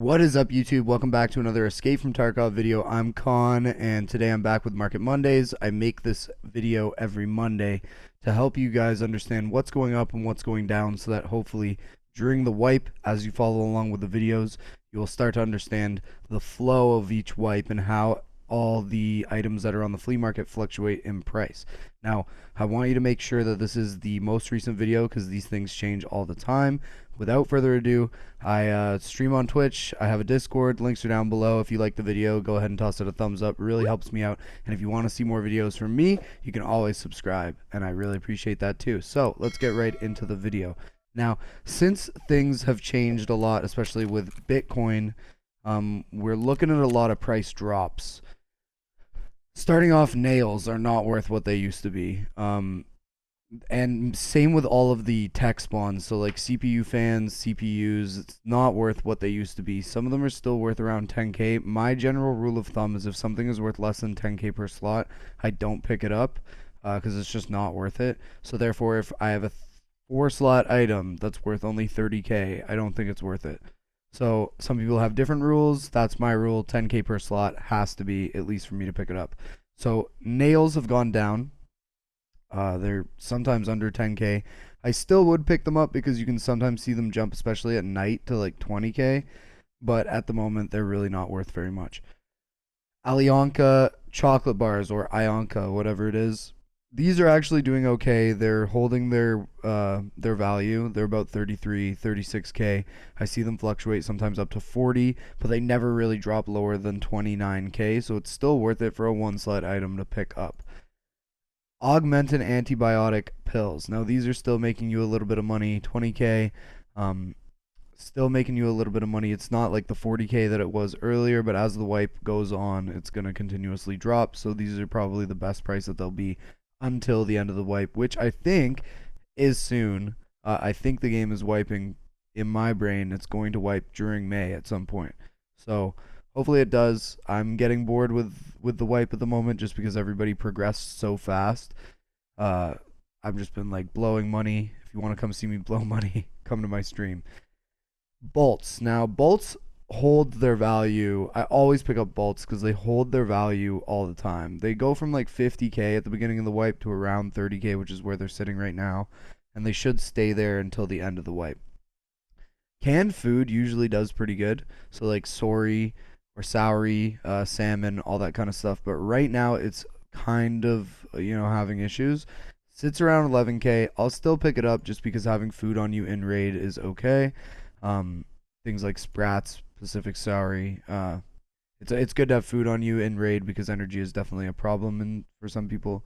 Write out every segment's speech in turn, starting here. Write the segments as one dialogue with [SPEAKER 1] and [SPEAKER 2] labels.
[SPEAKER 1] What is up, YouTube? Welcome back to another Escape from Tarkov video. I'm Kawn, and today I'm back with Market Mondays. I make this video every Monday to help you guys understand what's going up and what's going down, so that hopefully during the wipe, as you follow along with the videos, you will start to understand the flow of each wipe and how all the items that are on the flea market fluctuate in price. Now, I want you to make sure that this is the most recent video because these things change all the time. Without further ado, I stream on Twitch. I have a Discord. Links are down below. If you like the video, go ahead and toss it a thumbs up. It really helps me out. And if you want to see more videos from me, you can always subscribe. And I really appreciate that too. So let's get right into the video. Now, since things have changed a lot, especially with Bitcoin, we're looking at a lot of price drops. Starting off, nails are not worth what they used to be. And same with all of the tech spawns. So like CPU fans, CPUs, it's not worth what they used to be. Some of them are still worth around 10k. My general rule of thumb is if something is worth less than 10k per slot, I don't pick it up because it's just not worth it. So therefore, if I have a 4-slot item that's worth only 30k, I don't think it's worth it. So some people have different rules. That's my rule. 10k per slot has to be, at least for me to pick it up. So nails have gone down. They're sometimes under 10k. I still would pick them up because you can sometimes see them jump, especially at night, to like 20k. But at the moment, they're really not worth very much. Alionka chocolate bars, or Ionka, whatever it is. These are actually doing okay. They're holding their value. They're about 33, 36k. I see them fluctuate sometimes up to 40, but they never really drop lower than 29k, so it's still worth it for a 1-slot item to pick up. Augmented antibiotic pills. Now these are still making you a little bit of money, 20k. Still making you a little bit of money. It's not like the 40k that it was earlier, but as the wipe goes on, it's going to continuously drop. So these are probably the best price that they'll be until the end of the wipe, which I think is soon. I think the game is wiping. In my brain, it's going to wipe during May at some point. So hopefully it does. I'm getting bored with the wipe at the moment just because everybody progressed so fast. I've just been like blowing money. If you want to come see me blow money, come to my stream. Bolts. Now, bolts hold their value. I always pick up bolts because they hold their value all the time. They go from like 50k at the beginning of the wipe to around 30k, which is where they're sitting right now, and they should stay there until the end of the wipe. Canned food usually does pretty good, so like sorry or soury, salmon, all that kind of stuff. But right now it's kind of having issues. Sits around 11k. I'll still pick it up just because having food on you in raid is okay. Things like sprats, Pacific soury. It's good to have food on you in raid because energy is definitely a problem for some people.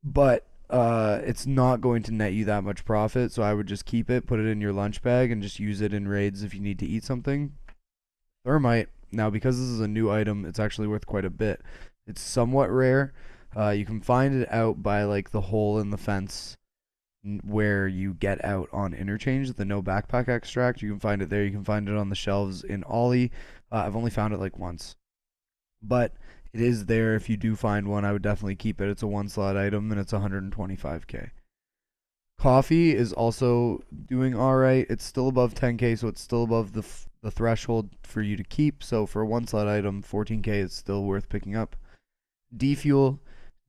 [SPEAKER 1] But it's not going to net you that much profit, so I would just keep it, put it in your lunch bag, and just use it in raids if you need to eat something. Thermite. Now, because this is a new item, it's actually worth quite a bit. It's somewhat rare. You can find it out by like the hole in the fence where you get out on interchange, the no backpack extract. You can find it there. You can find it on the shelves in Ollie. I've only found it like once, but it is there. If you do find one, I would definitely keep it. It's a 1-slot item and it's 125k. Coffee is also doing all right. It's still above 10k, so it's still above the threshold for you to keep. So for a 1-slot item, 14k is still worth picking up. Defuel.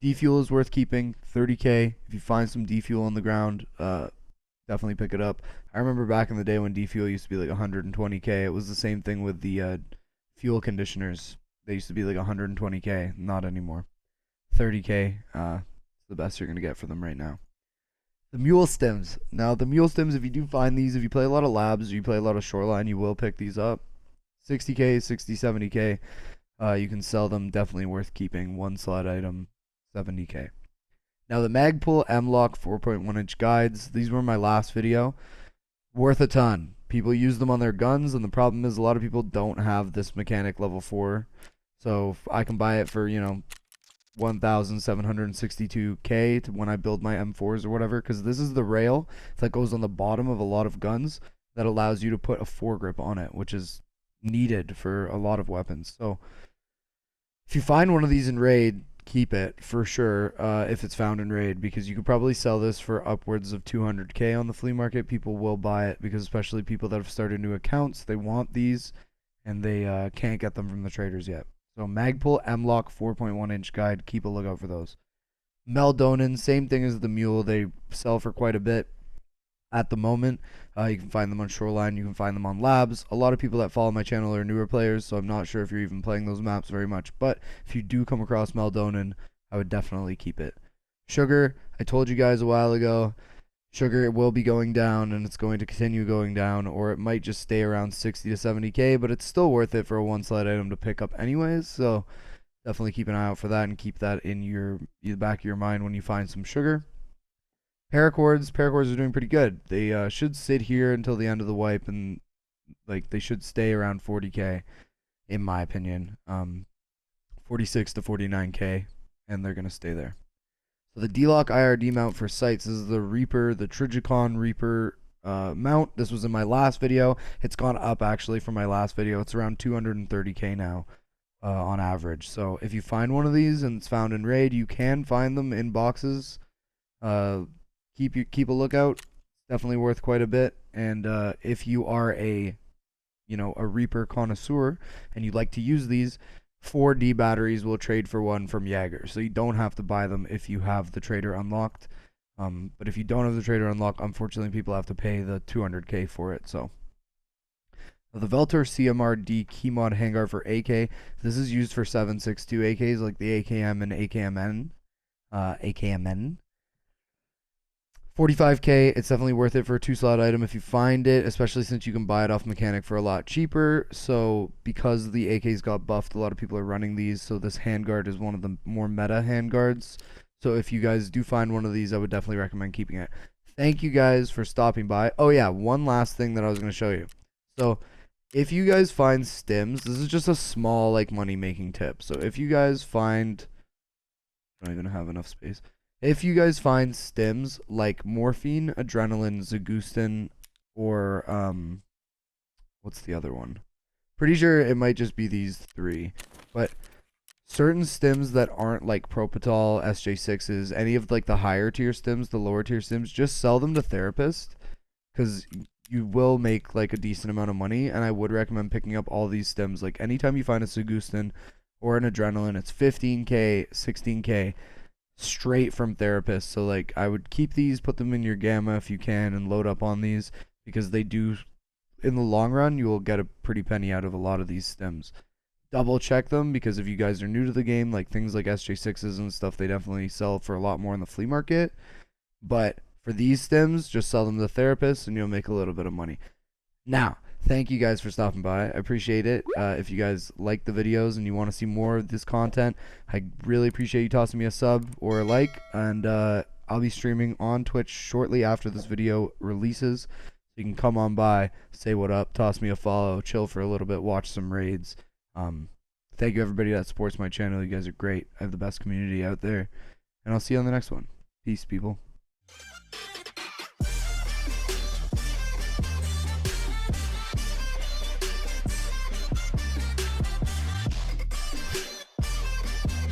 [SPEAKER 1] Defuel is worth keeping, 30k. If you find some defuel on the ground, definitely pick it up. I remember back in the day when defuel used to be like 120k. It was the same thing with the fuel conditioners. They used to be like 120k, not anymore. 30k, the best you're going to get for them right now. The Mule Stems. Now, the Mule Stems, if you do find these, if you play a lot of labs or you play a lot of shoreline, you will pick these up. 60k, 60, 70k. You can sell them, definitely worth keeping. 1-slot item, 70k. Now, the Magpul M-Lock 4.1-inch guides. These were my last video. Worth a ton. People use them on their guns, and the problem is a lot of people don't have this mechanic level 4. So I can buy it for, 1,762k when I build my M4s or whatever, because this is the rail that goes on the bottom of a lot of guns that allows you to put a foregrip on it, which is needed for a lot of weapons. So if you find one of these in raid, keep it for sure if it's found in raid, because you could probably sell this for upwards of 200k on the flea market. People will buy it because especially people that have started new accounts, they want these and they can't get them from the traders yet. So Magpul M-Lock 4.1 inch guide, keep a lookout for those. Meldonin, same thing as the Mule, they sell for quite a bit at the moment. You can find them on Shoreline, you can find them on Labs. A lot of people that follow my channel are newer players, so I'm not sure if you're even playing those maps very much, but if you do come across Meldonin, I would definitely keep it. Sugar, I told you guys a while ago, sugar will be going down and it's going to continue going down, or it might just stay around 60 to 70k, but it's still worth it for a one slide item to pick up anyways, so definitely keep an eye out for that and keep that in the back of your mind when you find some sugar. Paracords are doing pretty good. They should sit here until the end of the wipe, and like they should stay around 40k, in my opinion. 46 to 49k, and they're gonna stay there. So the D-Lock IRD mount for sights is the Reaper, the Trijicon Reaper mount. This was in my last video. It's gone up actually from my last video. It's around 230k now on average. So if you find one of these and it's found in raid, you can find them in boxes. Keep a lookout. Definitely worth quite a bit. And if you are a Reaper connoisseur and you like to use these, 4 D batteries will trade for 1 from Jaeger. So you don't have to buy them if you have the trader unlocked. But if you don't have the trader unlocked, unfortunately people have to pay the 200k for it. So the Veltor CMRD Keymod handguard for AK. This is used for 7.62 AKs like the AKM and AKMN. AKMN. 45k, it's definitely worth it for a 2-slot item if you find it, especially since you can buy it off mechanic for a lot cheaper. So because the AKs got buffed, a lot of people are running these, so this handguard is one of the more meta handguards. So if you guys do find one of these, I would definitely recommend keeping it. Thank you guys for stopping by. Oh yeah, one last thing that I was going to show you. So if you guys find stims, this is just a small like money making tip. So if you guys find, I don't even have enough space. If you guys find stims like morphine, adrenaline, Zagustin, or what's the other one? Pretty sure it might just be these 3. But certain stims that aren't like Propitol, SJ6s, any of like the higher tier stims, the lower tier stims, just sell them to therapists, because you will make like a decent amount of money. And I would recommend picking up all these stims. Like anytime you find a Zagustin or an adrenaline, it's 15k, 16k. Straight from therapists. So like I would keep these, put them in your gamma if you can, and load up on these, because they do, in the long run, you will get a pretty penny out of a lot of these stims. Double check them, because if you guys are new to the game, like things like SJ6s and stuff, they definitely sell for a lot more in the flea market. But for these stims, just sell them to therapists and you'll make a little bit of money. Now, thank you guys for stopping by. I appreciate it. If you guys like the videos and you want to see more of this content, I really appreciate you tossing me a sub or a like. And I'll be streaming on Twitch shortly after this video releases. So you can come on by, say what up, toss me a follow, chill for a little bit, watch some raids. Thank you everybody that supports my channel. You guys are great. I have the best community out there. And I'll see you on the next one. Peace, people.